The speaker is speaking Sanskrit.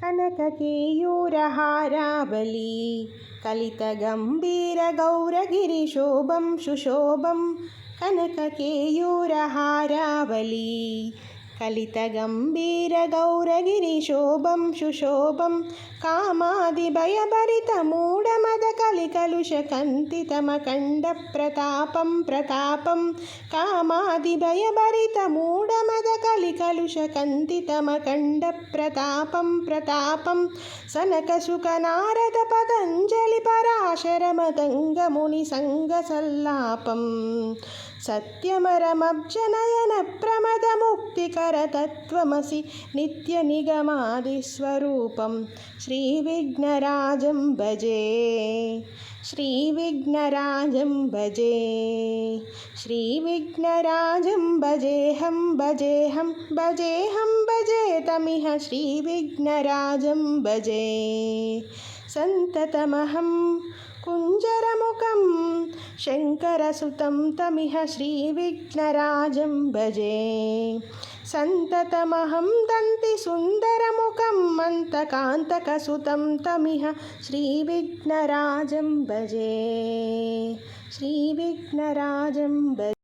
कनककेयूरहारावली कलितगम्भीरगौरगिरिशोभं सुशोभं कनककेयूरहारावली कलितगम्भीरगौरगिरिशोभं सुशोभं कामादिभयभरितमूढमदकलिकलुषकन्तितमखण्डप्रतापं प्रतापं कामादिभयभरितमूढमदकलिकलुषकन्तितमखण्डप्रतापं प्रतापं सनकसुखनारदपतञ्जलिपराशरमतङ्गमुनिसङ्गसल्लापं सत्यमरमब्जनयनप्रमदमुक्तिकरतत्त्वमसि नित्यनिगमादिस्वरूपं श्रीविघ्नराजं भजे श्रीविघ्नराजं भजे श्रीविघ्नराजं भजेऽहं भजेऽहं भजेऽहं भजेतमिह श्रीविघ्नराजं भजे सन्ततमहं कुञ्जरमुखं शङ्करसुतं तमिह श्रीविघ्नराजं भजे सन्ततमहं दन्तिसुन्दरमुखं मन्तकान्तकसुतं तमिह श्रीविघ्नराजं भजे श्रीविघ्नराजं भजे।